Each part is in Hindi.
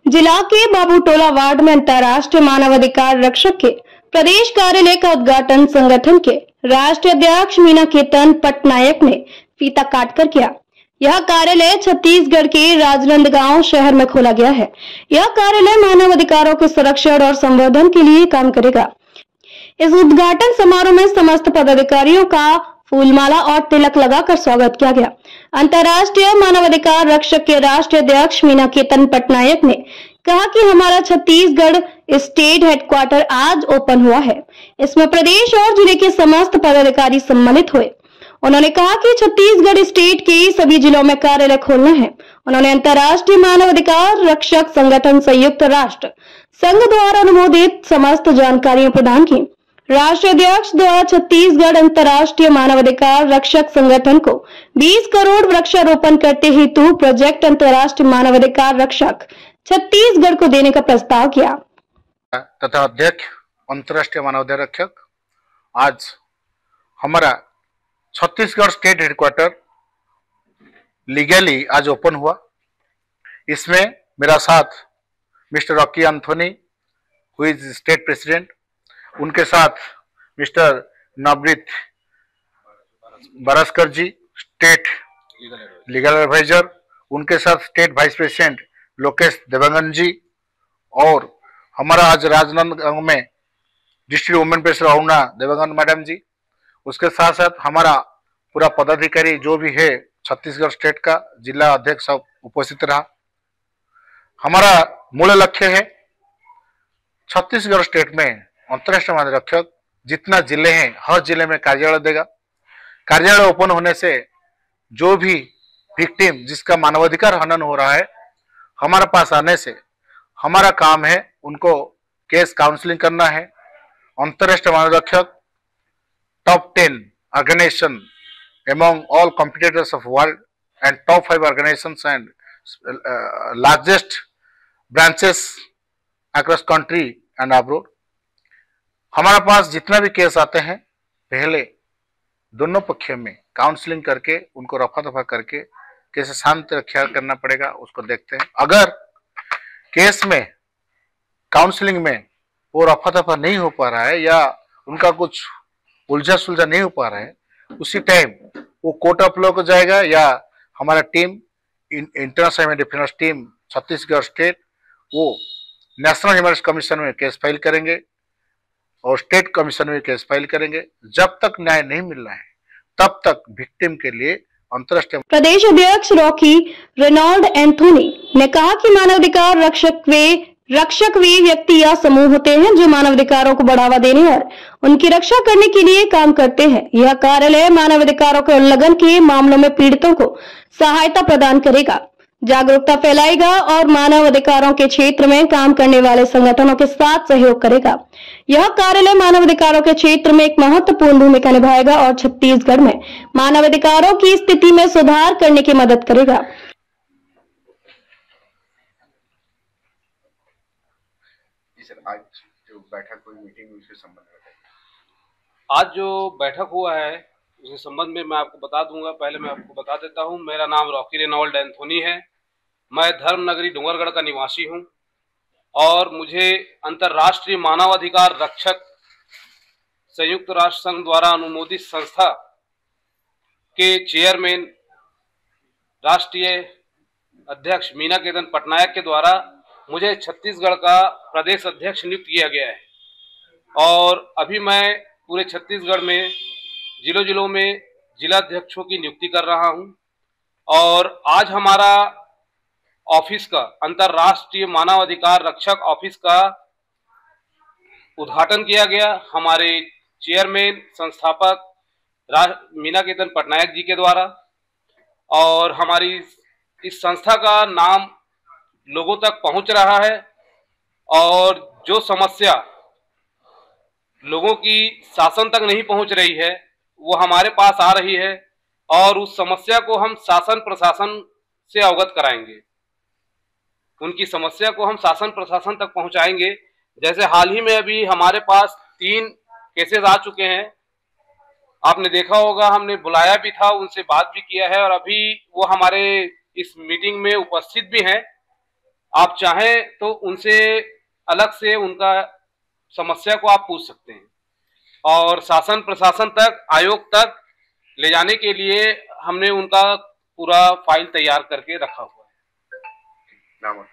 जिला के बाबूटोला वार्ड में अंतर्राष्ट्रीय मानवाधिकार रक्षक के प्रदेश कार्यालय का उद्घाटन संगठन के राष्ट्रीय अध्यक्ष मीना केतन पटनायक ने फीता काटकर किया। यह कार्यालय छत्तीसगढ़ के राजनांदगांव शहर में खोला गया है। यह कार्यालय मानव अधिकारों के संरक्षण और संवर्धन के लिए काम करेगा। इस उद्घाटन समारोह में समस्त पदाधिकारियों का फूलमाला और तिलक लगाकर स्वागत किया गया। अंतर्राष्ट्रीय मानवाधिकार रक्षक के राष्ट्रीय अध्यक्ष मीना केतन पटनायक ने कहा कि हमारा छत्तीसगढ़ स्टेट हेडक्वार्टर आज ओपन हुआ है। इसमें प्रदेश और जिले के समस्त पदाधिकारी सम्मिलित हुए। उन्होंने कहा कि छत्तीसगढ़ स्टेट के सभी जिलों में कार्यालय खोलना है। उन्होंने अंतर्राष्ट्रीय मानवाधिकार रक्षक संगठन संयुक्त राष्ट्र संघ द्वारा अनुमोदित समस्त जानकारियां प्रदान की। राष्ट्रीय अध्यक्ष द्वारा छत्तीसगढ़ अंतर्राष्ट्रीय मानवाधिकार रक्षक संगठन को 20 करोड़ वृक्षारोपण करते हेतु प्रोजेक्ट अंतर्राष्ट्रीय मानवाधिकार रक्षक छत्तीसगढ़ को देने का प्रस्ताव किया तथा अध्यक्ष अंतर्राष्ट्रीय मानवाधिकार रक्षक आज हमारा छत्तीसगढ़ स्टेट हेडक्वार्टर लीगली आज ओपन हुआ। इसमें मेरा साथ mister Rocky Anthony who is state president, उनके साथ mister Navneet Barsakar ji state legal adviser, उनके साथ state vice president Lokesh Dewangan ji, और हमारा आज राजनांदगांव में district women president Aruna Dewangan madam ji, उसके साथ साथ हमारा पूरा पदाधिकारी जो भी है छत्तीसगढ़ स्टेट का जिला अध्यक्ष सब उपस्थित रहा। हमारा मूल लक्ष्य है छत्तीसगढ़ स्टेट में अंतर्राष्ट्रीय मानवाधिकार रक्षक जितना जिले हैं हर जिले में कार्यालय देगा। कार्यालय ओपन होने से जो भी विक्टिम जिसका मानवाधिकार हनन हो रहा है हमारे पास आने से हमारा काम है उनको केस काउंसलिंग करना है। अंतर्राष्ट्रीय मानवाधिकार रक्षक top 10 organisation among all competitors of world and top 5 organizations and largest branches across country and abroad। हमारे पास जितना भी केस आते हैं पहले दोनों पक्षों में काउंसलिंग करके उनको रफा दफा करके कैसे शांत रक्षा करना पड़ेगा उसको देखते हैं। अगर केस में काउंसलिंग में वो रफा दफा नहीं हो पा रहा है या उनका कुछ उलझा सुलझा नहीं हो पा रहा है, उसी टाइम वो कोर्ट ऑफ लॉ को जाएगा या हमारा team international defence team Chhattisgarh state वो नेशनल ह्यूमन राइट्स कमीशन में केस फाइल करेंगे और स्टेट कमीशन में केस फाइल करेंगे। जब तक न्याय नहीं मिल रहा है तब तक विक्टिम के लिए अंतर्राष्ट्रीय प्रदेश अध्यक्ष रॉकी रेनॉल्ड एंथोनी ने कहा कि मानवाधिकार रक्षक वे व्यक्ति या समूह होते हैं जो मानवाधिकारों को बढ़ावा देने और उनकी रक्षा करने के लिए काम करते हैं। यह कार्यालय मानवाधिकारों के उल्लंघन के मामलों में पीड़ितों को सहायता प्रदान करेगा, जागरूकता फैलाएगा और मानव अधिकारों के क्षेत्र में काम करने वाले संगठनों के साथ सहयोग करेगा। यह कार्यालय मानवाधिकारों के क्षेत्र में एक महत्वपूर्ण भूमिका निभाएगा और छत्तीसगढ़ में मानवाधिकारों की स्थिति में सुधार करने की मदद करेगा। आज जो बैठक हुई मीटिंग उसके संबंध में आज जो बैठक हुआ है उसके संबंध में मैं आपको बता दूंगा। पहले मैं आपको बता देता हूं, मेरा नाम रॉकी रेनॉल्ड एंथोनी है। मैं धर्मनगरी डूंगरगढ़ का निवासी हूं और मुझे अंतर्राष्ट्रीय मानवाधिकार रक्षक संयुक्त राष्ट्र संघ द्वारा अनुमोदित संस्था के चेयरमैन राष्ट्रीय अध्यक्ष मीना केतन पटनायक के द्वारा मुझे छत्तीसगढ़ का प्रदेश अध्यक्ष नियुक्त किया गया है और अभी मैं पूरे छत्तीसगढ़ में जिलों में जिला अध्यक्षों की नियुक्ति कर रहा हूं। और आज हमारा ऑफिस का अंतर्राष्ट्रीय मानवाधिकार रक्षक ऑफिस का उद्घाटन किया गया हमारे चेयरमैन संस्थापक मीना केतन पटनायक जी के द्वारा। और हमारी इस संस्था का नाम लोगों तक पहुंच रहा है और जो समस्या लोगों की शासन तक नहीं पहुंच रही है वो हमारे पास आ रही है और उस समस्या को हम शासन प्रशासन से अवगत कराएंगे। उनकी समस्या को हम शासन प्रशासन तक पहुंचाएंगे। जैसे हाल ही में अभी हमारे पास 3 केसेस आ चुके हैं, आपने देखा होगा, हमने बुलाया भी था, उनसे बात भी किया है और अभी वो हमारे इस मीटिंग में उपस्थित भी हैं। आप चाहें तो उनसे अलग से उनका समस्या को आप पूछ सकते हैं, और शासन प्रशासन तक, आयोग तक ले जाने के लिए हमने उनका पूरा फाइल तैयार करके रखा हुआ है।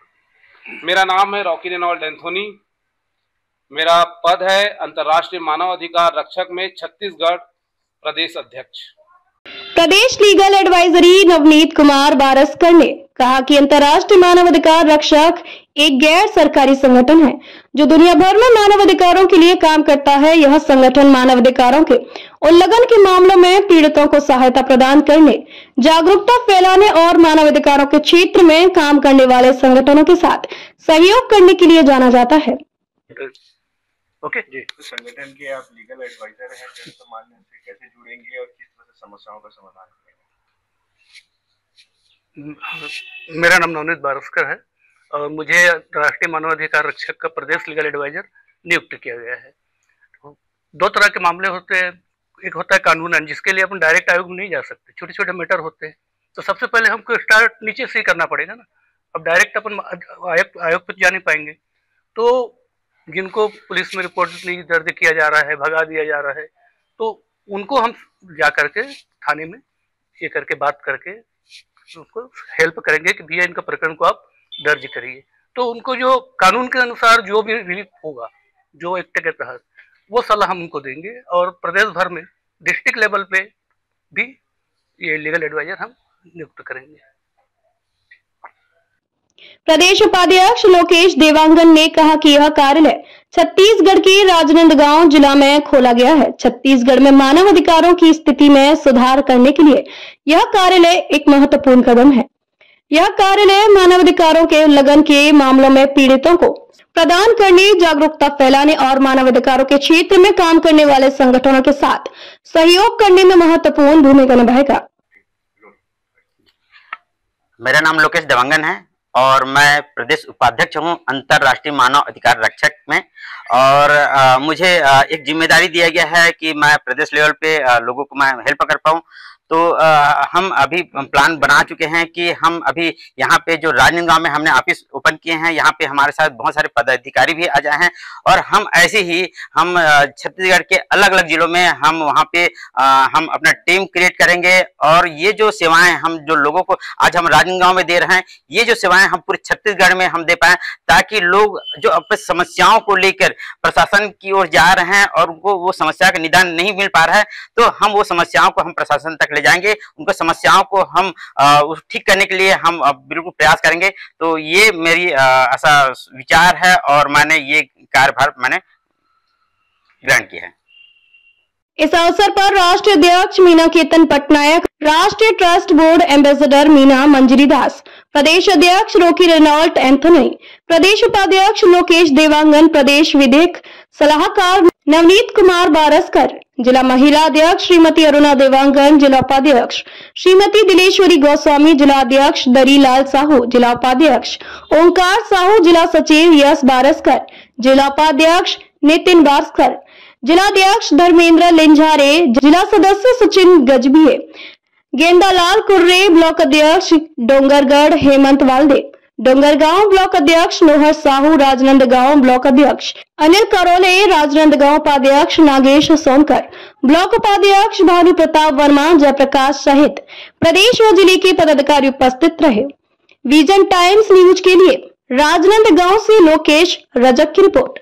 मेरा नाम है रॉकी रेनॉल्ड एंथोनी। मेरा पद है अंतर्राष्ट्रीय मानव अधिकार रक्षक में छत्तीसगढ़ प्रदेश अध्यक्ष। प्रदेश लीगल एडवाइजरी नवनीत कुमार बारस्कर ने कहा कि अंतर्राष्ट्रीय मानवाधिकार रक्षक एक गैर सरकारी संगठन है जो दुनिया भर में मानवाधिकारों के लिए काम करता है। यह संगठन मानवाधिकारों के उल्लंघन के मामलों में पीड़ितों को सहायता प्रदान करने, जागरूकता फैलाने और मानवाधिकारों के क्षेत्र में काम करने वाले संगठनों के साथ सहयोग करने के लिए जाना जाता है। ओके जी, तो संगठन के आप लीगल एडवाइजर हैं, सामान्य से कैसे जुड़ेंगे और किस तरह से समस्याओं का समाधान करेंगे? मेरा नाम नवनीत बारस्कर है और मुझे राष्ट्रीय मानवाधिकार रक्षक का प्रदेश लीगल एडवाइजर नियुक्त किया गया है। तो दो तरह के मामले होते हैं, एक होता है कानूनन, जिसके लिए अपन डायरेक्ट आयोग में नहीं जा सकते, छोटे छोटे मैटर होते हैं, तो सबसे पहले हमको स्टार्ट नीचे से ही करना पड़ेगा ना। अब डायरेक्ट अपन आयोग पर जा नहीं पाएंगे, तो जिनको पुलिस में रिपोर्ट नहीं दर्ज किया जा रहा है, भगा दिया जा रहा है, तो उनको हम जा करके थाने में ये करके बात करके उनको हेल्प करेंगे कि भैया इनका प्रकरण को आप दर्ज करिए। तो उनको जो कानून के अनुसार जो भी रिलीफ होगा, जो एक्ट के तहत, वो सलाह हम उनको देंगे। और प्रदेश भर में डिस्ट्रिक्ट लेवल पे भी ये लीगल एडवाइजर हम नियुक्त करेंगे। प्रदेश उपाध्यक्ष लोकेश देवांगन ने कहा कि यह कार्यालय छत्तीसगढ़ के राजनांदगांव जिला में खोला गया है। छत्तीसगढ़ में मानव अधिकारों की स्थिति में सुधार करने के लिए यह कार्यालय एक महत्वपूर्ण कदम है। यह कार्यालय मानवाधिकारों के उल्लंघन के मामलों में पीड़ितों को प्रदान करने, जागरूकता फैलाने और मानवाधिकारों के क्षेत्र में काम करने वाले संगठनों के साथ सहयोग करने में महत्वपूर्ण भूमिका निभाएगा। मेरा नाम लोकेश देवांगन है और मैं प्रदेश उपाध्यक्ष हूं अंतर्राष्ट्रीय मानव अधिकार रक्षक में। और मुझे एक जिम्मेदारी दिया गया है कि मैं प्रदेश लेवल पे लोगों को मैं हेल्प कर पाऊं। तो हम अभी प्लान बना चुके हैं कि हम अभी यहाँ पे जो राजनांदगांव में हमने ऑफिस ओपन किए हैं, यहाँ पे हमारे साथ बहुत सारे पदाधिकारी भी आ जाए हैं और हम ऐसे ही हम छत्तीसगढ़ के अलग अलग जिलों में हम वहाँ पे हम अपना टीम क्रिएट करेंगे। और ये जो सेवाएं हम जो लोगों को आज हम राजनांदगांव में दे रहे हैं, ये जो सेवाएं हम पूरे छत्तीसगढ़ में हम दे पाए, ताकि लोग जो अपनी समस्याओं को लेकर प्रशासन की ओर जा रहे हैं और उनको वो समस्या का निदान नहीं मिल पा रहा है, तो हम वो समस्याओं को हम प्रशासन तक ले जाएंगे, उनको समस्याओं को हम ठीक करने के लिए हम बिल्कुल प्रयास करेंगे। तो ये मेरी ऐसा विचार है और मैंने ये कार्यभार मैंने ग्रहण किया है। इस अवसर पर राष्ट्रीय अध्यक्ष मीना केतन पटनायक, राष्ट्रीय ट्रस्ट बोर्ड एम्बेसडर मीना मंजरी दास, प्रदेश अध्यक्ष रॉकी रेनॉल्ड एंथोनी, प्रदेश उपाध्यक्ष लोकेश देवांगन, प्रदेश विधिक सलाहकार नवनीत कुमार बारस्कर, जिला महिला अध्यक्ष श्रीमती अरुणा देवांगन, जिला उपाध्यक्ष श्रीमती दिलेश्वरी गोस्वामी, जिला अध्यक्ष दरीलाल साहू, जिला उपाध्यक्ष ओंकार साहू, जिला सचिव यश बारस्कर, जिला उपाध्यक्ष नितिन बारस्कर, जिलाध्यक्ष धर्मेंद्र लिंझारे, जिला सदस्य सचिन गजभिये, गेंदालाल कुर्रे, ब्लॉक अध्यक्ष डोंगरगढ़ हेमंत वालदे, डोंगरगांव ब्लॉक अध्यक्ष नोहर साहू, राजनांदगांव ब्लॉक अध्यक्ष अनिल करोले, राजनांदगांव उपाध्यक्ष नागेश सोनकर, ब्लॉक उपाध्यक्ष भानु प्रताप वर्मा, जयप्रकाश सहित प्रदेश व जिले के पदाधिकारी उपस्थित रहे। विजन टाइम्स न्यूज के लिए राजनांदगांव से लोकेश रजक की रिपोर्ट।